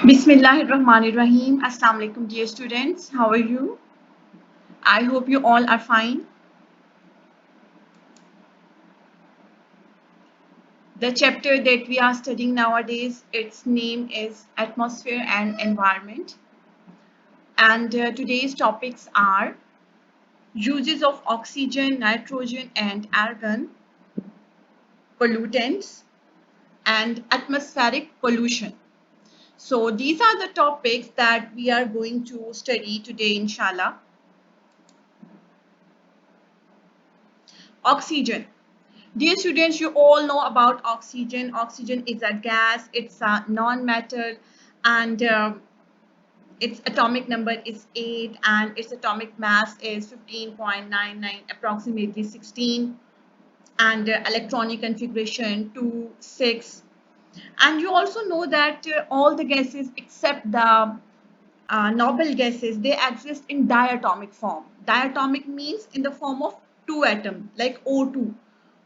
Bismillahirrahmanirrahim. Assalamu alaikum, dear students. How are you? I hope you all are fine. The chapter that we are studying nowadays, its name is Atmosphere and Environment. And today's topics are uses of oxygen, nitrogen, and argon, pollutants, and atmospheric pollution. So these are the topics that we are going to study today, inshallah. Oxygen. Dear students, you all know about oxygen. Oxygen is a gas, it's a non-metal, and its atomic number is 8, and its atomic mass is 15.99, approximately 16, and electronic configuration 2, 6. And you also know that all the gases except the noble gases, they exist in diatomic form. Diatomic means in the form of two atoms, like O2.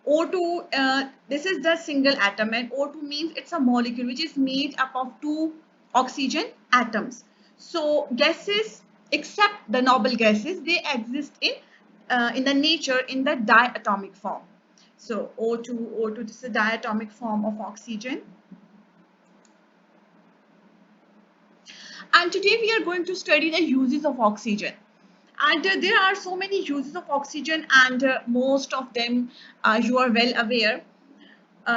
O2, this is the single atom, and O2 means it's a molecule which is made up of two oxygen atoms. So gases, except the noble gases, they exist in the nature in the diatomic form. So O2, this is a diatomic form of oxygen. And today we are going to study the uses of oxygen. And there are so many uses of oxygen, and most of them you are well aware.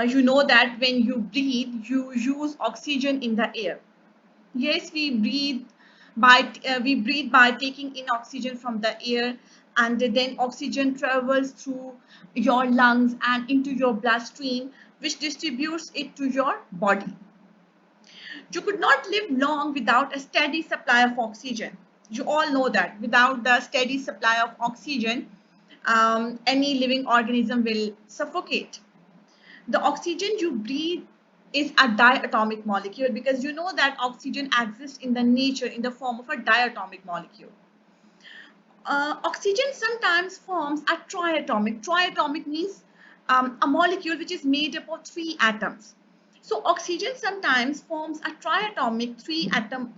You know that when you breathe, you use oxygen in the air. Yes, we breathe by taking in oxygen from the air, and then oxygen travels through your lungs and into your bloodstream, which distributes it to your body. You could not live long without a steady supply of oxygen. You all know that without the steady supply of oxygen, any living organism will suffocate. The oxygen you breathe is a diatomic molecule, because you know that oxygen exists in the nature in the form of a diatomic molecule. Oxygen sometimes forms a triatomic. Triatomic means a molecule which is made up of three atoms. So oxygen sometimes forms a triatomic three atom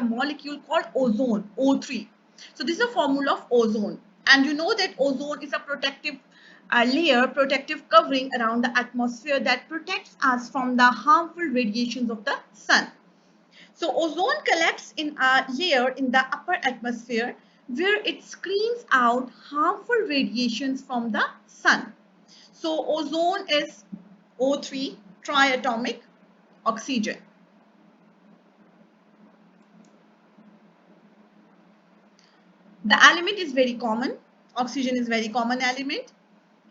molecule called ozone, O3. So this is a formula of ozone, and you know that ozone is a protective layer, protective covering around the atmosphere that protects us from the harmful radiations of the sun. So ozone collects in a layer in the upper atmosphere where it screens out harmful radiations from the sun. So ozone is O3, triatomic oxygen. The element is very common. Oxygen is very common element,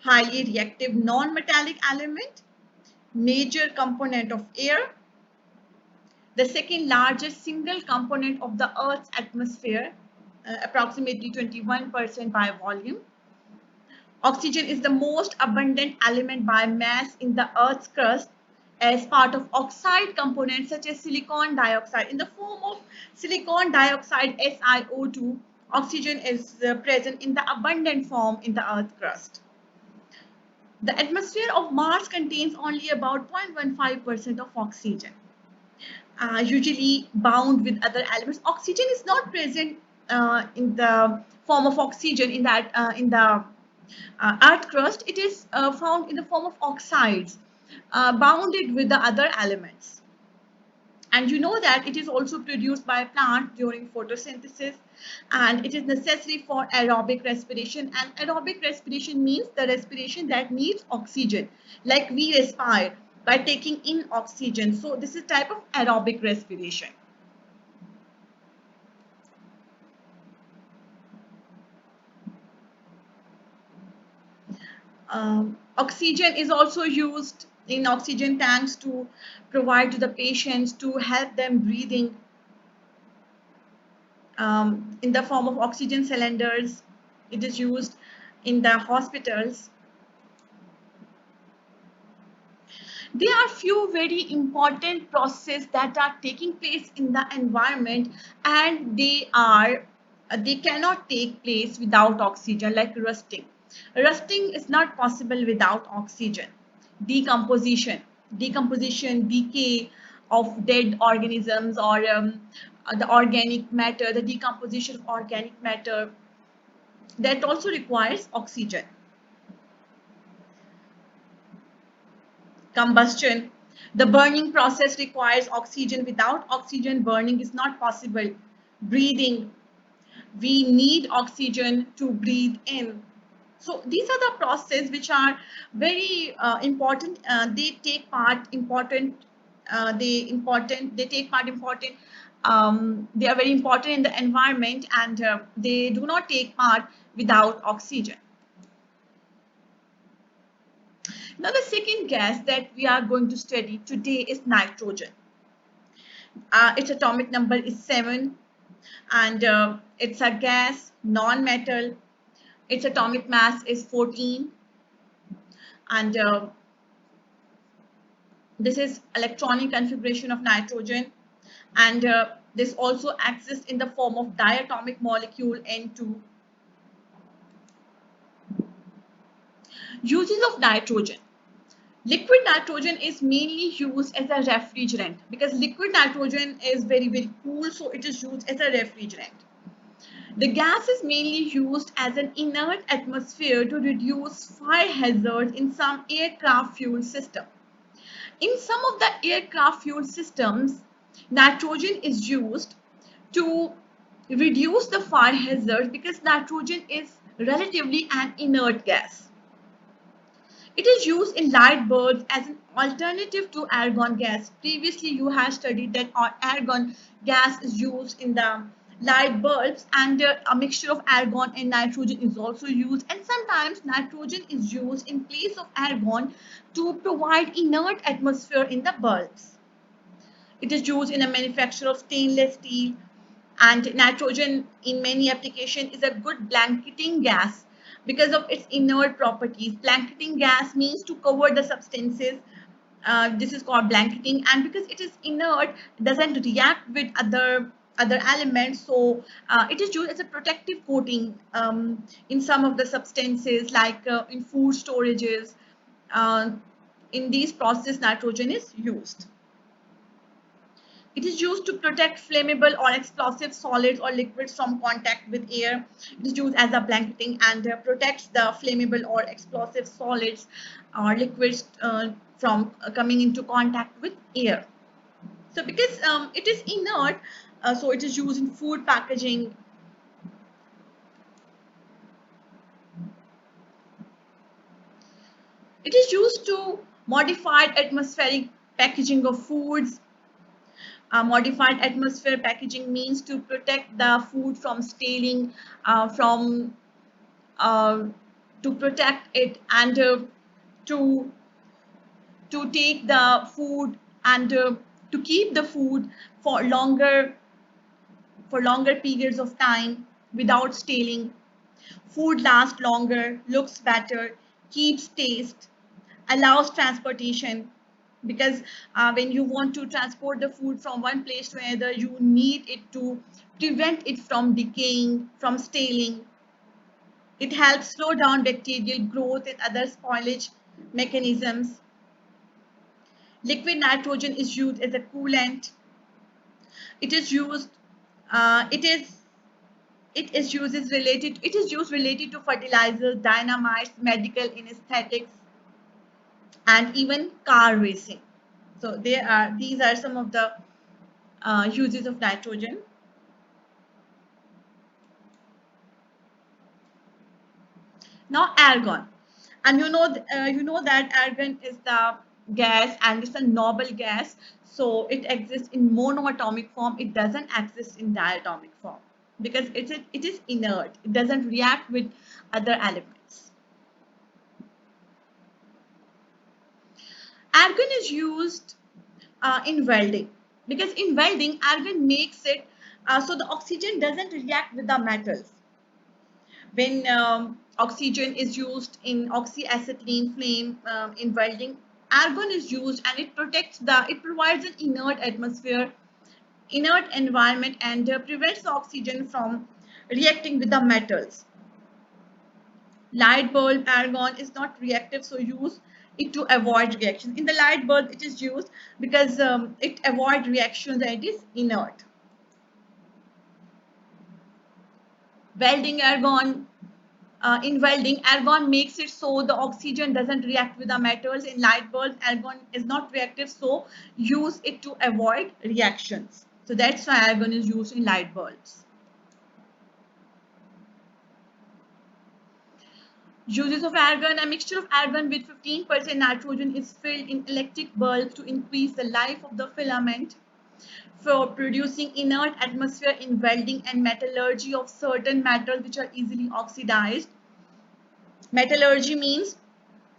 highly reactive non-metallic element, major component of air, the second largest single component of the Earth's atmosphere, approximately 21% by volume. Oxygen is the most abundant element by mass in the Earth's crust as part of oxide components such as silicon dioxide. In the form of silicon dioxide, SiO2, oxygen is present in the abundant form in the Earth's crust. The atmosphere of Mars contains only about 0.15% of oxygen, usually bound with other elements. Oxygen is not present in the form of oxygen in the earth crust. It is found in the form of oxides, bounded with the other elements. And you know that it is also produced by plant during photosynthesis, and it is necessary for aerobic respiration. And aerobic respiration means the respiration that needs oxygen, like we respire by taking in oxygen. So this is type of aerobic respiration. Oxygen is also used in oxygen tanks to provide to the patients to help them breathing, in the form of oxygen cylinders. It is used in the hospitals. There are few very important processes that are taking place in the environment, and they cannot take place without oxygen, like rusting. Rusting is not possible without oxygen. Decomposition, decay of dead organisms, or the organic matter, the decomposition of organic matter, that also requires oxygen. Combustion, the burning process requires oxygen. Without oxygen, burning is not possible. Breathing, we need oxygen to breathe in. So these are the processes which are very important. They take part important. They take part important. They are very important in the environment, and they do not take part without oxygen. Now, the second gas that we are going to study today is nitrogen. Its atomic number is 7, and it's a gas, non-metal. Its atomic mass is 14, and this is electronic configuration of nitrogen, and this also exists in the form of diatomic molecule N2. Uses of nitrogen. Liquid nitrogen is mainly used as a refrigerant, because liquid nitrogen is very cool, so it is used as a refrigerant. The gas is mainly used as an inert atmosphere to reduce fire hazards in some aircraft fuel system. In some of the aircraft fuel systems, nitrogen is used to reduce the fire hazard, because nitrogen is relatively an inert gas. It is used in light bulbs as an alternative to argon gas. Previously, you have studied that argon gas is used in the light bulbs, and a mixture of argon and nitrogen is also used. And sometimes nitrogen is used in place of argon to provide inert atmosphere in the bulbs. It is used in the manufacture of stainless steel, and nitrogen in many applications is a good blanketing gas because of its inert properties. Blanketing gas means to cover the substances. This is called blanketing, and because it is inert, doesn't react with other elements, so it is used as a protective coating in some of the substances, like in food storages. In these processes, nitrogen is used. It is used to protect flammable or explosive solids or liquids from contact with air. It is used as a blanketing, and protects the flammable or explosive solids or liquids from coming into contact with air. So because it is inert, so it is used in food packaging. It is used to modified atmospheric packaging of foods. Modified atmosphere packaging means to protect the food from staling, from uh, to protect it, and to take the food, and to keep the food for longer periods of time without staling. Food lasts longer, looks better, keeps taste, allows transportation, because when you want to transport the food from one place to another, you need it to prevent it from decaying, from staling. It helps slow down bacterial growth and other spoilage mechanisms. Liquid nitrogen is used as a coolant. It is used. It is used related to fertilizers, dynamites, medical anesthetics, and even car racing. So these are some of the uses of nitrogen. Now argon, and you know that argon is the gas, and it's a noble gas. So it exists in monoatomic form. It doesn't exist in diatomic form because it is inert. It doesn't react with other elements. Argon is used in welding, because in welding argon makes it so the oxygen doesn't react with the metals. When oxygen is used in oxyacetylene flame in welding, argon is used, and it provides an inert atmosphere, inert environment, and prevents the oxygen from reacting with the metals. Light bulb argon is not reactive, so it to avoid reactions. In the light bulb, it is used because it avoids reactions and it is inert. Welding argon. In welding, argon makes it so the oxygen doesn't react with the metals. In light bulbs, argon is not reactive, so use it to avoid reactions. So that's why argon is used in light bulbs. Uses of argon. A mixture of argon with 15% nitrogen is filled in electric bulbs to increase the life of the filament, for producing inert atmosphere in welding and metallurgy of certain metals which are easily oxidized. Metallurgy means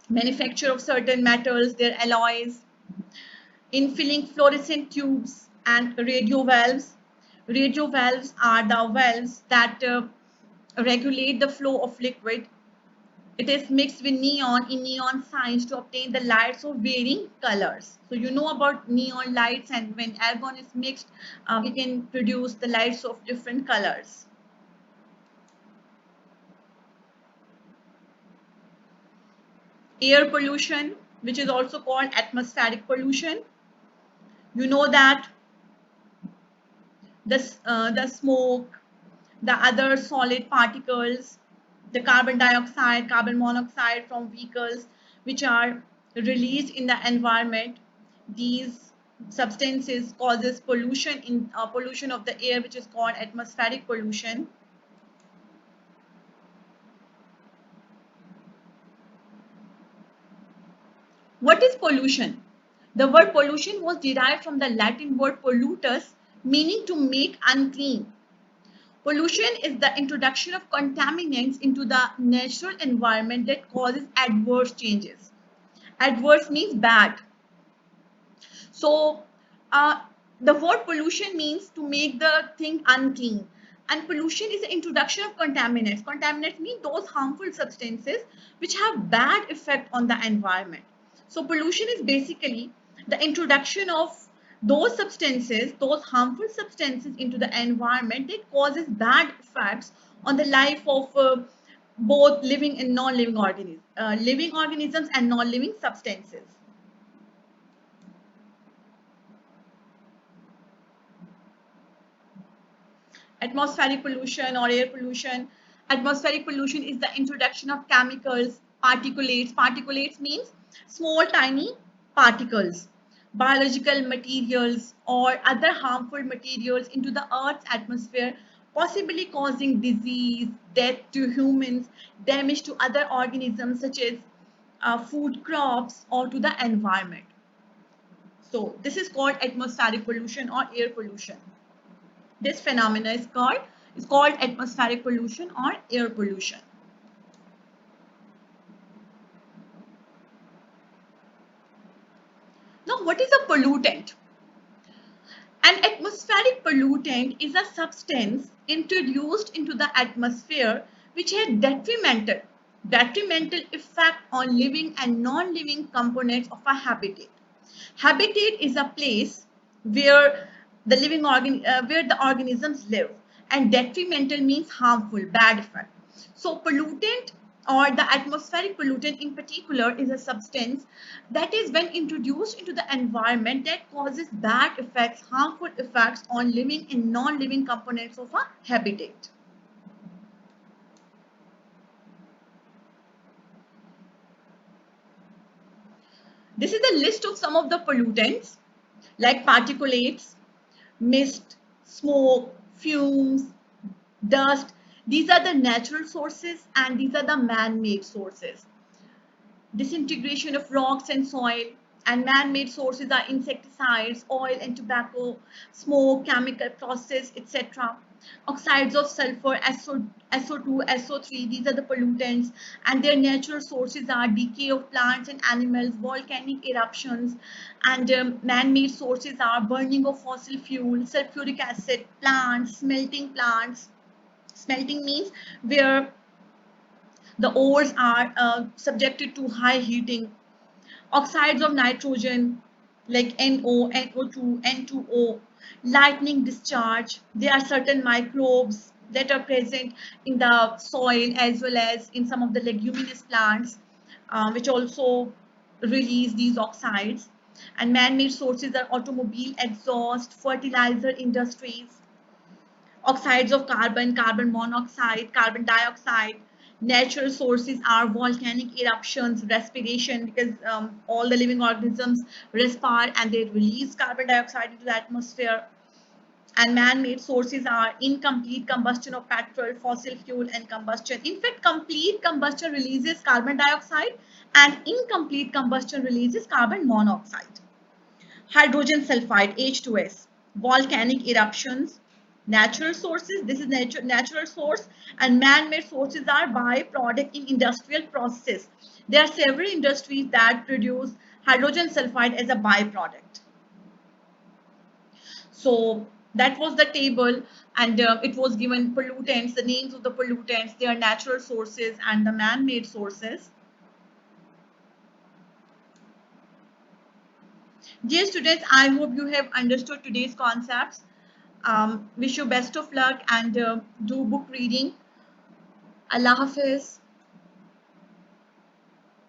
manufacture of certain metals, their alloys. In filling fluorescent tubes and radio valves. Radio valves are the valves that regulate the flow of liquid. It is mixed with neon in neon signs to obtain the lights of varying colors. So you know about neon lights, and when argon is mixed, we can produce the lights of different colors. Air pollution, which is also called atmospheric pollution. You know that the smoke, the other solid particles, the carbon dioxide, carbon monoxide from vehicles, which are released in the environment, these substances causes pollution in pollution of the air, which is called atmospheric pollution. What is pollution? The word pollution was derived from the Latin word pollutus, meaning to make unclean. Pollution is the introduction of contaminants into the natural environment that causes adverse changes. Adverse means bad. So, the word pollution means to make the thing unclean. And pollution is the introduction of contaminants. Contaminants mean those harmful substances which have bad effect on the environment. So, pollution is basically the introduction of those substances, those harmful substances into the environment that causes bad effects on the life of both living and non-living living organisms and non-living substances. Atmospheric pollution or air pollution. Atmospheric pollution is the introduction of chemicals, particulates. Particulates means small tiny particles, biological materials or other harmful materials into the Earth's atmosphere, possibly causing disease, death to humans, damage to other organisms such as food crops or to the environment. So this is called atmospheric pollution or air pollution. This phenomena is called atmospheric pollution or air pollution. Now, what is a pollutant? An atmospheric pollutant is a substance introduced into the atmosphere which has detrimental effect on living and non-living components of a habitat. Habitat is a place where where the organisms live, and detrimental means harmful, bad effect. So pollutant or the atmospheric pollutant in particular is a substance that is when introduced into the environment that causes bad effects, harmful effects on living and non-living components of a habitat. This is a list of some of the pollutants like particulates, mist, smoke, fumes, dust. These are the natural sources and these are the man-made sources. Disintegration of rocks and soil, and man-made sources are insecticides, oil and tobacco, smoke, chemical process, etc. Oxides of sulfur, SO2, SO3, these are the pollutants, and their natural sources are decay of plants and animals, volcanic eruptions, and man-made sources are burning of fossil fuel, sulfuric acid, plants, smelting plants. Smelting means where the ores are subjected to high heating. Oxides of nitrogen like NO, NO2, N2O, lightning discharge. There are certain microbes that are present in the soil as well as in some of the leguminous plants, which also release these oxides. And man-made sources are automobile exhaust, fertilizer industries, oxides of carbon, carbon monoxide, carbon dioxide. Natural sources are volcanic eruptions, respiration, because all the living organisms respire and they release carbon dioxide into the atmosphere. And man-made sources are incomplete combustion of petrol, fossil fuel, and combustion. In fact, complete combustion releases carbon dioxide and incomplete combustion releases carbon monoxide. Hydrogen sulfide, H2S, volcanic eruptions, natural sources, this is natural source, and man-made sources are byproduct in industrial processes. There are several industries that produce hydrogen sulfide as a byproduct. So that was the table, and it was given pollutants, the names of the pollutants, their natural sources and the man-made sources. Dear students, I hope you have understood today's concepts. Wish you best of luck and do book reading. Allah Hafiz.